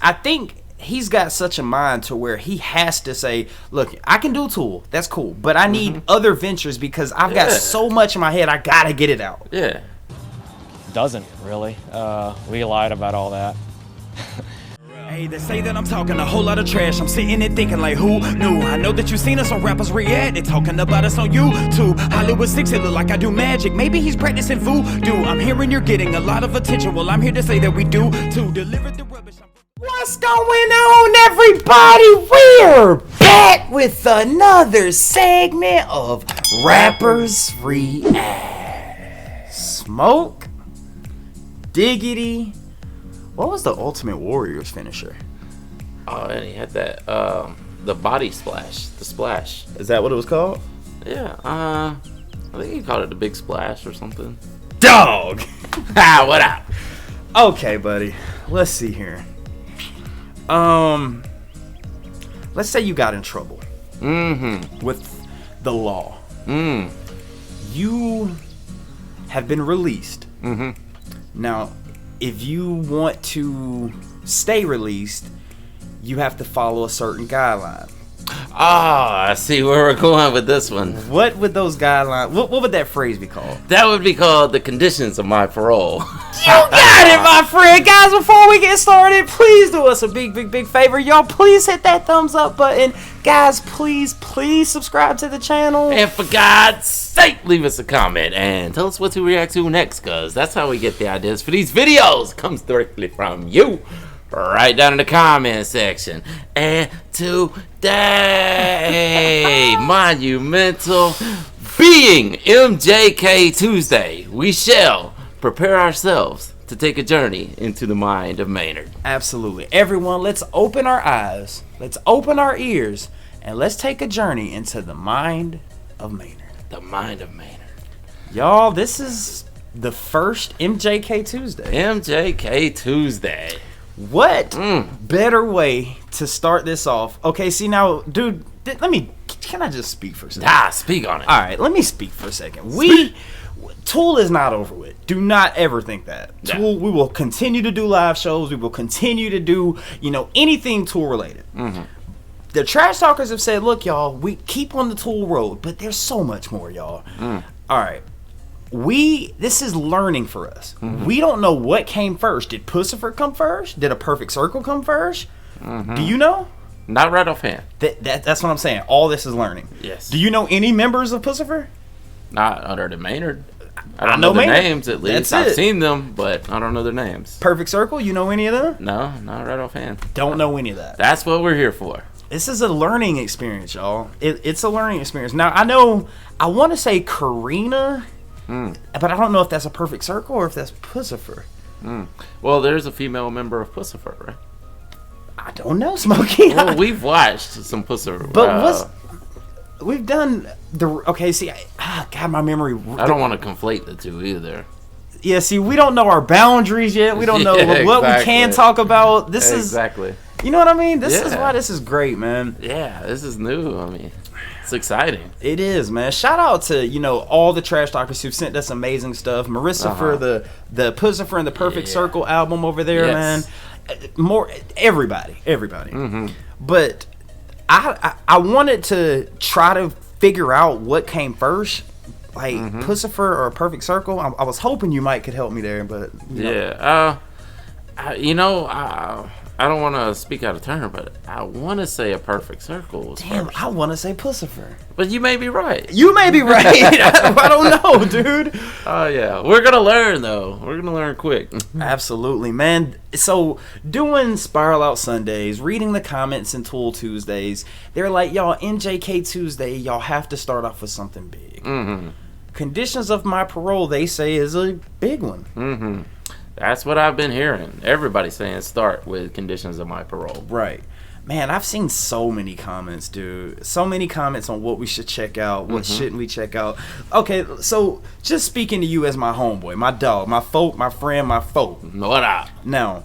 I think he's got such a mind to where he has to say, look, I can do Tool, that's cool, but I need other ventures because I've got so much in my head, I gotta get it out. Yeah. Doesn't really. We lied about all that. Hey, they say that I'm talking a whole lot of trash. I'm sitting there thinking like, who knew? I know that you seen us on rappers react. They talking about us on YouTube. Hollywood 6, it look like I do magic. Maybe he's practicing voodoo. I'm hearing you're getting a lot of attention. Well, I'm here to say that we do to deliver the rubbish. What's going on, everybody? We're back with another segment of Rappers React. Smoke, Diggity. What was the Ultimate Warrior's finisher? Oh, and he had that, the body splash, the splash. Is that what it was called? Yeah, I think he called it the big splash or something. Dog! Ah, what up? Okay, buddy. Let's see here. Let's say you got in trouble. With the law. You have been released. Now, if you want to stay released, you have to follow a certain guideline. Ah, I see where we're going with this one. What would those guidelines, what would that phrase be called? That would be called the conditions of my parole. You got it, my friend. Guys, before we get started, please do us a big favor. Y'all, please hit that thumbs up button. Guys, please subscribe to the channel. And for God's sake, leave us a comment and tell us what to react to next, because that's how we get the ideas for these videos. Comes directly from you. Right down in the comment section. And today, monumental being MJK Tuesday, we shall prepare ourselves to take a journey into the mind of Maynard. Absolutely. Everyone, let's open our eyes, let's open our ears, and let's take a journey into the mind of Maynard. The mind of Maynard. Y'all, this is the first MJK Tuesday. MJK Tuesday. What better way to start this off? Okay, see now, dude, can I just speak for a second? Speak on it. All right, let me speak for a second. Tool is not over with. Do not ever think that. Yeah. Tool, we will continue to do live shows. We will continue to do, anything Tool related. The trash talkers have said, look, y'all, we keep on the Tool road, but there's so much more, y'all. All right. This is learning for us. We don't know what came first. Did Puscifer come first? Did A Perfect Circle come first? Do you know? Not right offhand. That's what I'm saying. All this is learning. Yes. Do you know any members of Puscifer? Not under the Maynard. I don't know know their Maynard. names, at least. That's I've it. seen them, but I don't know their names. Perfect Circle, you know any of them? No, not right offhand. Don't know any of that. That's what we're here for. This is a learning experience, y'all. It's a learning experience. Now, I want to say Karina, but I don't know if that's A Perfect Circle or if that's Puscifer. Well, there's a female member of Puscifer, right? I don't know, Smokey. Well, we've watched some Puscifer. But we've done okay, see, God, my memory. I don't want to conflate the two either. Yeah, see, we don't know our boundaries yet. We don't know what we can talk about. This is exactly. You know what I mean? This is why this is great, man. Yeah, this is new. I mean, it's exciting. It is, man. Shout out to, all the trash talkers who've sent us amazing stuff. Marissa for the Puscifer and the Perfect Circle album over there, man. More everybody. But I wanted to try to figure out what came first, like Puscifer or A Perfect Circle. I was hoping you could help me there, but I don't want to speak out of turn, but I want to say A Perfect Circle was first. I want to say Puscifer. But you may be right. You may be right. I don't know, dude. Oh, yeah. We're going to learn, though. We're going to learn quick. Absolutely, man. So, doing Spiral Out Sundays, reading the comments in Tool Tuesdays, they're like, y'all, MJK Tuesday, y'all have to start off with something big. Conditions of My Parole, they say, is a big one. That's what I've been hearing. Everybody saying start with Conditions of My Parole. Right. Man, I've seen so many comments, dude. So many comments on what we should check out, what shouldn't we check out. Okay, so just speaking to you as my homeboy, my dog, my folk, my friend, my folk. What up? Now,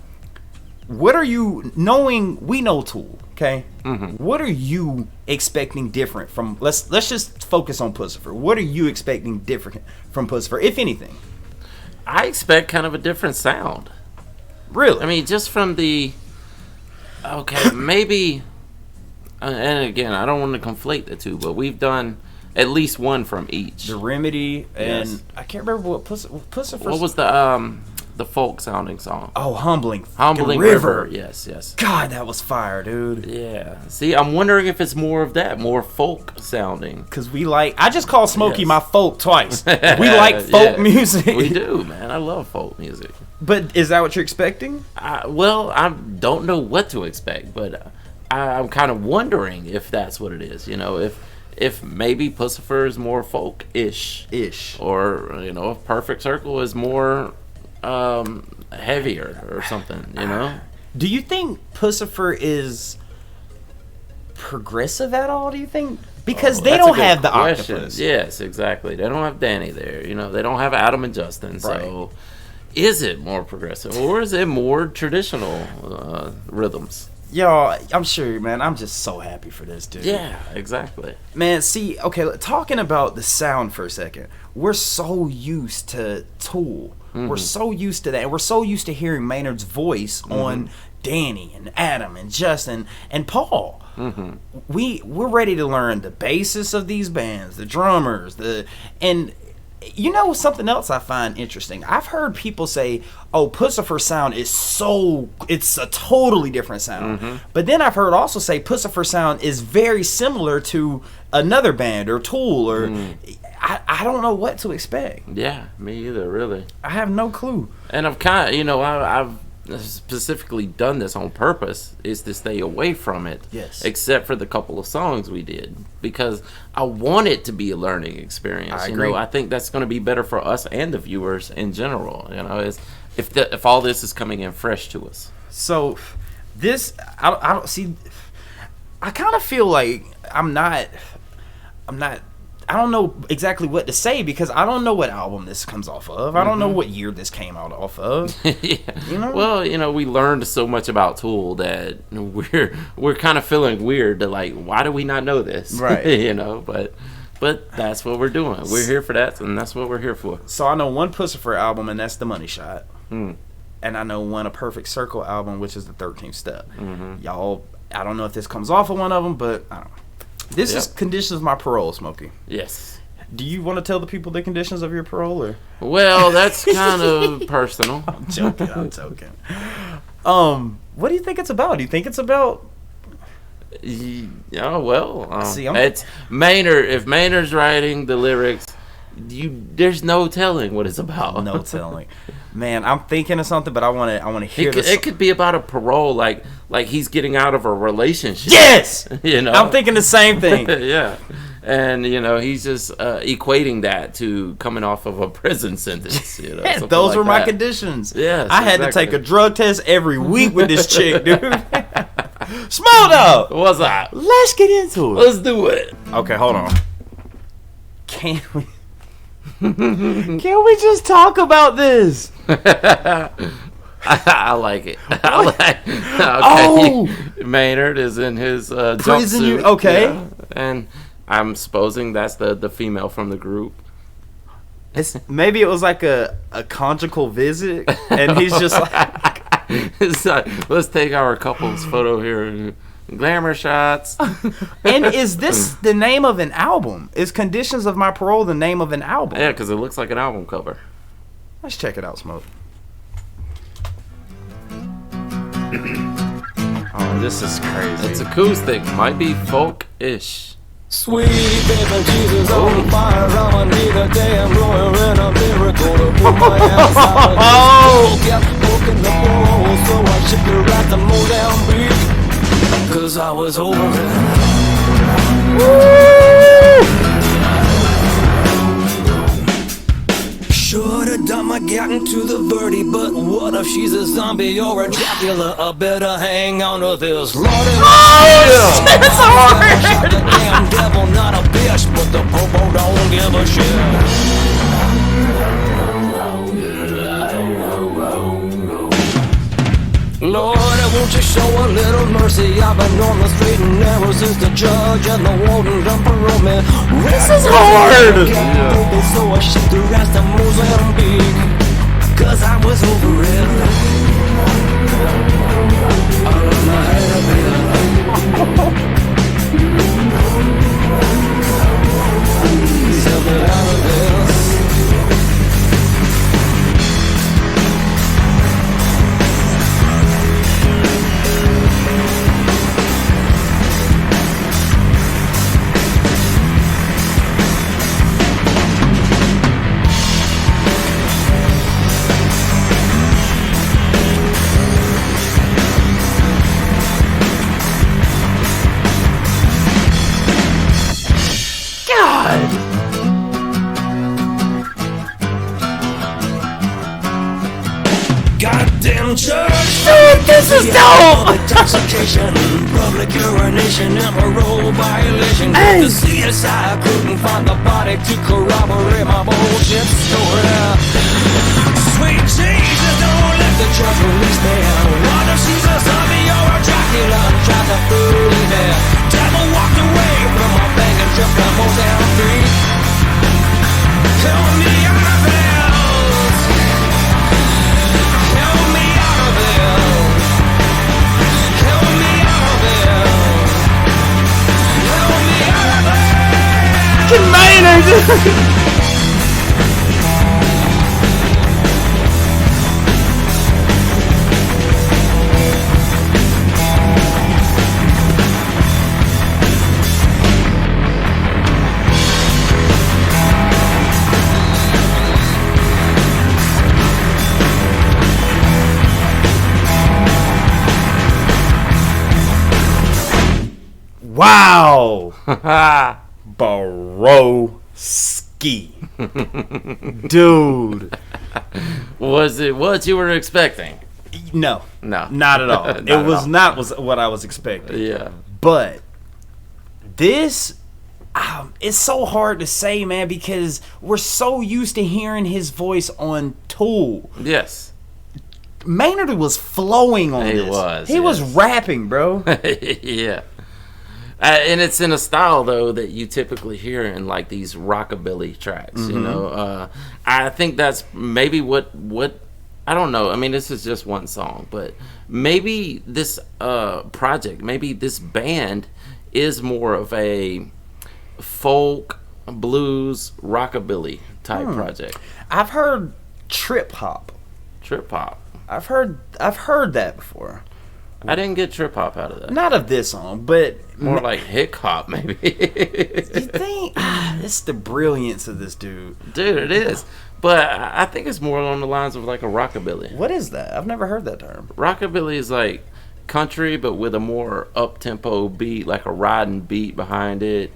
what are you, knowing we know Tool, okay? What are you expecting different from, let's just focus on Puscifer. What are you expecting different from Puscifer, if anything? I expect kind of a different sound. Really? I mean, just from the Okay, maybe. And again, I don't want to conflate the two, but we've done at least one from each. The Remedy and I can't remember what Puscifer. What was the folk sounding song? Oh, Humbling River. Yes. God, that was fire, dude. Yeah. See, I'm wondering if it's more of that, more folk sounding. Cause I just call Smokey my folk twice. We like folk music. We do, man. I love folk music. But is that what you're expecting? Well, I don't know what to expect, but I'm kind of wondering if that's what it is. You know, if maybe Puscifer is more folk-ish. Or, you know, if Perfect Circle is more heavier or something, you know? Do you think Puscifer is progressive at all, do you think? Because they don't have the octopus. Yes, exactly. They don't have Danny there. You know, they don't have Adam and Justin. So is it more progressive or is it more traditional rhythms? Y'all, I'm sure, man. I'm just so happy for this, dude. Yeah, exactly. Man, see, okay, talking about the sound for a second. We're so used to Tool. Mm-hmm. We're so used to that. And we're so used to hearing Maynard's voice on Danny and Adam and Justin and Paul. Mm-hmm. We're ready to learn the basis of these bands, the drummers, and you know something else I find interesting? I've heard people say, oh, Puscifer sound is it's a totally different sound. Mm-hmm. But then I've heard also say Puscifer sound is very similar to another band or Tool or I don't know what to expect. Yeah, me either, really. I have no clue. And I've kind of, you know, I've specifically done this on purpose is to stay away from it. Yes. Except for the couple of songs we did because I want it to be a learning experience. I agree. Know, I think that's going to be better for us and the viewers in general. You know, if all this is coming in fresh to us. So this I don't see. I kind of feel like I'm not. I don't know exactly what to say because I don't know what album this comes off of. I don't know what year this came out off of. Yeah. You know? Well, you know, we learned so much about Tool that we're kind of feeling weird to like, why do we not know this? Right. You know, but that's what we're doing. We're here for that, and that's what we're here for. So I know one Puscifer album, and that's The Money Shot. And I know one A Perfect Circle album, which is The 13th Step. Y'all, I don't know if this comes off of one of them, but I don't know. This is Conditions of My Parole, Smokey. Yes. Do you want to tell the people the conditions of your parole? Or? Well, that's kind of personal. I'm joking. What do you think it's about? Do you think it's about... Yeah, well, it's Maynard. If Maynard's writing the lyrics, there's no telling what it's about. No telling. Man, I'm thinking of something, but I want to hear this. It could be about a parole, like he's getting out of a relationship. Yes! You know? I'm thinking the same thing. Yeah. And, you know, he's just equating that to coming off of a prison sentence. You know, those were my conditions. Yes, I had to take a drug test every week with this chick, dude. Small dog! What's up? Let's get into it. Let's do it. Okay, hold on. Can we just talk about this? I like it. Maynard is in his prison jumpsuit. Okay. Yeah, and I'm supposing that's the female from the group. Maybe it was like a conjugal visit, and he's just like... It's like, let's take our couple's photo here. Glamour shots. And is this the name of an album? Is Conditions of My Parole the name of an album? Yeah, because it looks like an album cover. Let's check it out, Smoke. Oh, this is crazy. It's acoustic. Might be folk-ish. Sweet baby Jesus on fire, I'ma need a damn lawyer and a miracle to put my ass out. Oh! Kept poking the ball, so I shipped her out to mow down beat, cause I was over it. Should've done my getting to the birdie, but what if she's a zombie or a Dracula? I better hang on to this. Lord, that's hard! The damn devil, not a bitch, but the popo don't give a shit. Lord, won't you show a little mercy? I've been on the straight and narrow since the judge and the warden done parole me. This is hard! So I shipped the rest to Mozambique, cause I was over it. I was dope! Intoxication, public urination, and parole violation. The CSI couldn't find the body to corroborate my bullshit story. Sweet Jesus, don't let the church release me. What if she's a zombie or a Dracula and tries to bully me? Devil walked away from my bank and just got more down the street. Kill me out of this. Kill me out of this. Kill me out of this. Kill me out of this. Fucking Maynard. Wow. Broski. Dude. Was it what you were expecting? No. No. Not at all. Not It at was all. not what I was expecting. Yeah. But this, it's so hard to say, man, because we're so used to hearing his voice on Tool. Yes. Maynard was flowing on this. He was rapping, bro. Yeah. And it's in a style though that you typically hear in like these rockabilly tracks. You know, I think that's maybe what I don't know. I mean, this is just one song, but maybe this project, maybe this band is more of a folk, blues, rockabilly type project. I've heard trip hop. Trip hop. I've heard that before. I didn't get trip hop out of that. Not of this song, but More like hip hop, maybe. you think it's the brilliance of this dude. Dude, it is. But I think it's more along the lines of like a rockabilly. What is that? I've never heard that term. Rockabilly is like country, but with a more up-tempo beat, like a riding beat behind it.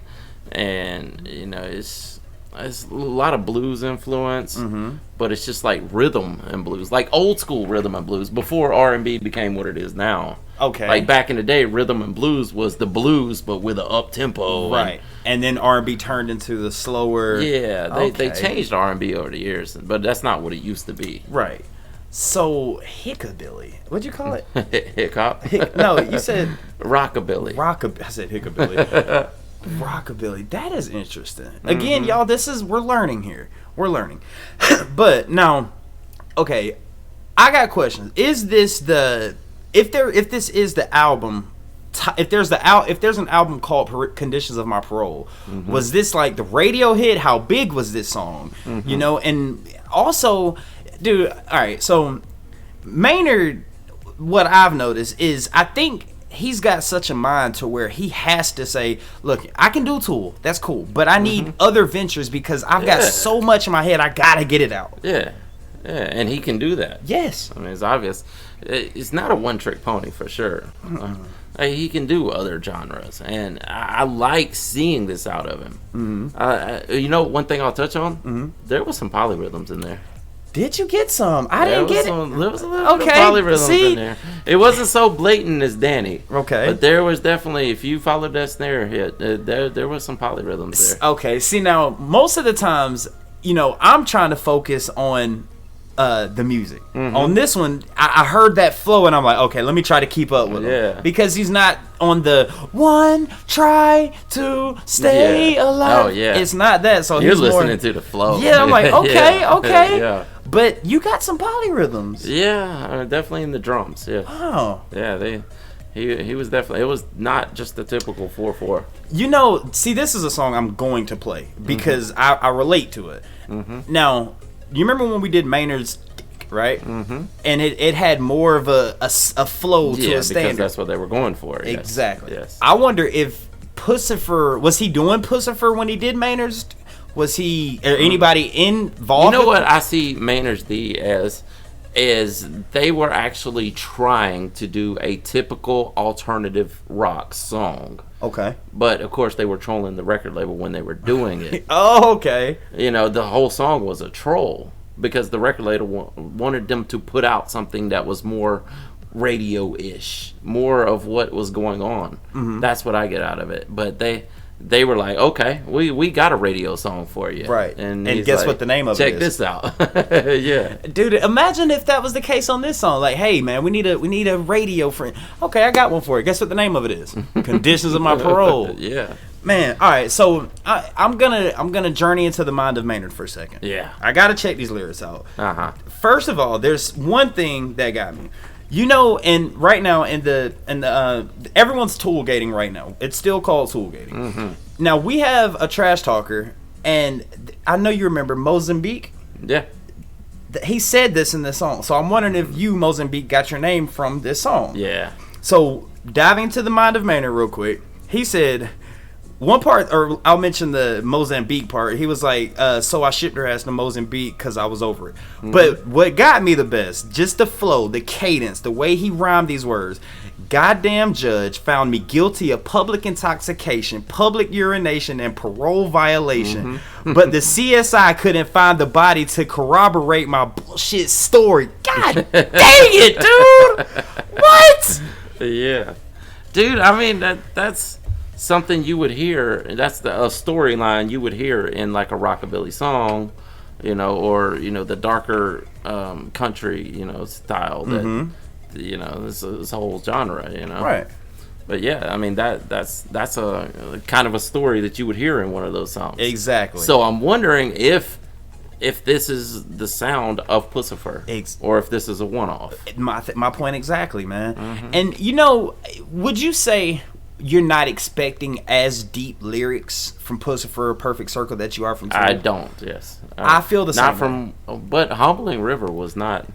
And, you know, it's a lot of blues influence, but it's just like rhythm and blues, like old school rhythm and blues before R&B became what it is now. Okay. Like back in the day, rhythm and blues was the blues, but with an up-tempo. Right. And then R&B turned into the slower. Yeah, they Okay. changed R&B over the years, but that's not what it used to be. Right. So, hickabilly. What'd you call it? Hip hop. No, you said Rockabilly. rockabilly. I said hickabilly. Rockabilly. That is interesting. Again, y'all, we're learning here. We're learning. But now, okay, I got questions. Is this if this is the album, if there's an album called Conditions of My Parole, was this like the radio hit? How big was this song? You know, and also, dude, all right, so Maynard, what I've noticed is I think he's got such a mind to where he has to say, look, I can do Tool, that's cool, but I need other ventures because I've got so much in my head, I gotta get it out. Yeah, and he can do that. Yes. I mean, it's obvious. It's not a one-trick pony for sure. He can do other genres, and I like seeing this out of him. You know, one thing I'll touch on, there was some polyrhythms in there. Did you get some? I didn't get it. There was a little bit of polyrhythms in there. It wasn't so blatant as Danny. Okay. But there was definitely, if you followed that snare hit, there was some polyrhythms there. Okay. See, now, most of the times, you know, I'm trying to focus on the music. On this one, I heard that flow, and I'm like, okay, let me try to keep up with him. Yeah. Because he's not on the one, try to stay alive. Oh, yeah. It's not that. So You're he's listening more, to the flow. Yeah, I'm like, okay, Yeah. okay. Yeah. But you got some polyrhythms. Yeah, definitely in the drums. Yeah. Oh. Yeah, he was definitely. It was not just the typical 4/4. You know, see, this is a song I'm going to play because I relate to it. Now, you remember when we did Maynard's, right? And it had more of a flow to a standard. Because that's what they were going for. Yes. Exactly. Yes. I wonder if Puscifer, was he doing Puscifer when he did Maynard's? Was he, or anybody involved? You know with what I see Maynard's D as is they were actually trying to do a typical alternative rock song. Okay. But of course they were trolling the record label when they were doing it. Oh, okay. You know, the whole song was a troll because the record label wanted them to put out something that was more radio-ish, more of what was going on. That's what I get out of it. But they were like, okay, we got a radio song for you, right? And guess what the name of it is? Check this out. Yeah, dude, imagine if that was the case on this song. Like, hey man, we need a radio friend. Okay, I got one for you. Guess what the name of it is? Conditions of My Parole. Yeah, man. All right, so I'm gonna journey into the mind of Maynard for a second. Yeah, I gotta check these lyrics out. First of all, there's one thing that got me. You know, and right now in the everyone's tool gating right now. It's still called tool gating. Now we have a trash talker, and I know you remember Mozambique. Yeah, he said this in this song. So I'm wondering if you, Mozambique, got your name from this song. Yeah. So diving into the mind of Maynard real quick, he said one part, or I'll mention the Mozambique part. He was like, so I shipped her ass to Mozambique because I was over it. But what got me the best, just the flow, the cadence, the way he rhymed these words. Goddamn judge found me guilty of public intoxication, public urination, and parole violation. But the CSI couldn't find the body to corroborate my bullshit story. God dang it, dude! What? Yeah. Dude, I mean, that's something you would hear. That's a storyline you would hear in like a rockabilly song, you know, or, you know, the darker country, you know, style that, you know, this whole genre, you know. Right. But yeah, I mean, that's a kind of a story that you would hear in one of those songs. Exactly. So I'm wondering if this is the sound of Puscifer, or if this is a one-off. My point exactly, man. And, you know, would you say you're not expecting as deep lyrics from Puscifer, Perfect Circle, that you are from Tool? I don't, yes. I feel the same. Not from, but Humbling River was not.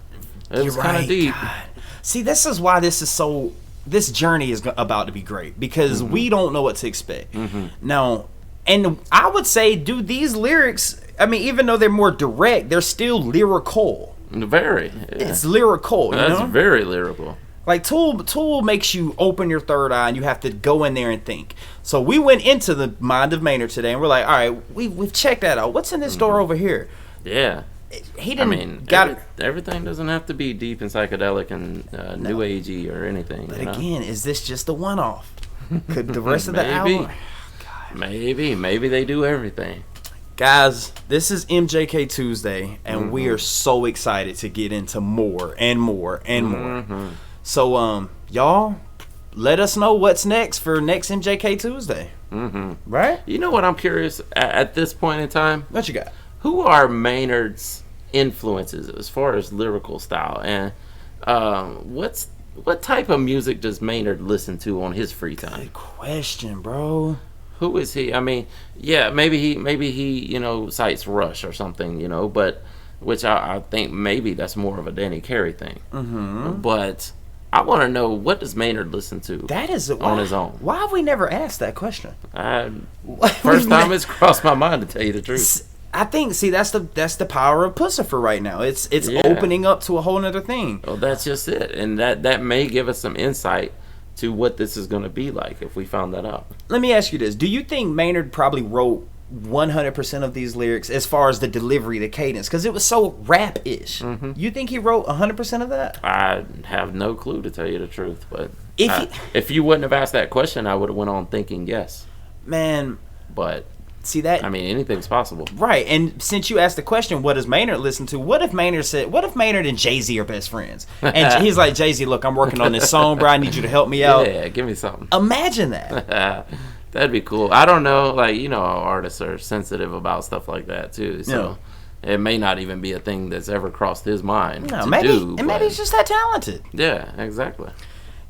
It was kind of deep. God. See, this is why this journey is about to be great, because we don't know what to expect. Now, and I would say, dude, these lyrics, I mean, even though they're more direct, they're still lyrical. Very. Yeah. It's lyrical, you That's know? very lyrical. Like Tool makes you open your third eye and you have to go in there and think. So we went into the mind of Maynard today and we're like, all right, we've checked that out. What's in this store over here? Yeah. He didn't. I mean, everything doesn't have to be deep and psychedelic and new agey or anything. But you know? again, is this just a one-off? Could the rest of the album? Maybe they do everything. Guys, this is MJK Tuesday, and we are so excited to get into more and more and more. So, y'all, let us know what's next for next MJK Tuesday. Right? You know what I'm curious at this point in time? What you got? Who are Maynard's influences as far as lyrical style, and what type of music does Maynard listen to on his free time? Good question, bro. Who is he? I mean, yeah, maybe he you know, cites Rush or something, you know, but which I think maybe that's more of a Danny Carey thing. But I want to know, what does Maynard listen to? That is on his own. Why have we never asked that question? First time it's crossed my mind, to tell you the truth. I think, see, that's the power of Puscifer right now. It's opening up to a whole other thing. Well, that's just it, and that may give us some insight to what this is going to be like if we found that out. Let me ask you this: do you think Maynard probably wrote 100% of these lyrics as far as the delivery, the cadence, because it was so rap-ish? You think he wrote 100% of that? I have no clue, to tell you the truth, but if you wouldn't have asked that question, I would have went on thinking yes. Man, but see that? I mean, anything's possible, right? And since you asked the question, what does Maynard listen to? What if Maynard and Jay-Z are best friends, and he's like, Jay-Z, look, I'm working on this song, bro. I need you to help me out. Yeah, give me something. Imagine that. That'd be cool. I don't know, like, you know, how artists are sensitive about stuff like that too. So it may not even be a thing that's ever crossed his mind to do. And maybe he's just that talented. Yeah, exactly.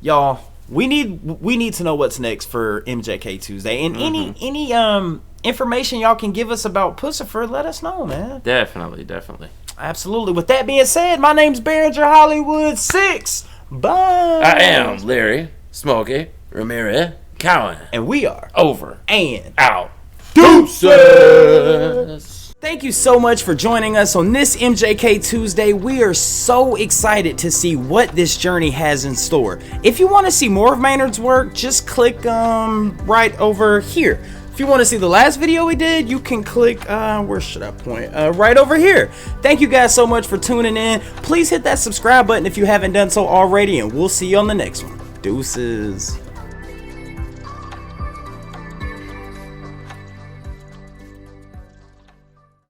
Y'all, we need to know what's next for MJK Tuesday, and any information y'all can give us about Puscifer, let us know, man. Definitely. Absolutely. With that being said, my name's MJK Hollywood 6. Bye. I am Larry Smokey Ramirez Cowan, and we are over and out. Deuces. Thank you so much for joining us on this MJK Tuesday. We are so excited to see what this journey has in store. If you want to see more of Maynard's work, just click right over here. If you want to see the last video we did, you can click, where should I point? Right over here. Thank you guys so much for tuning in. Please hit that subscribe button if you haven't done so already, and we'll see you on the next one. Deuces.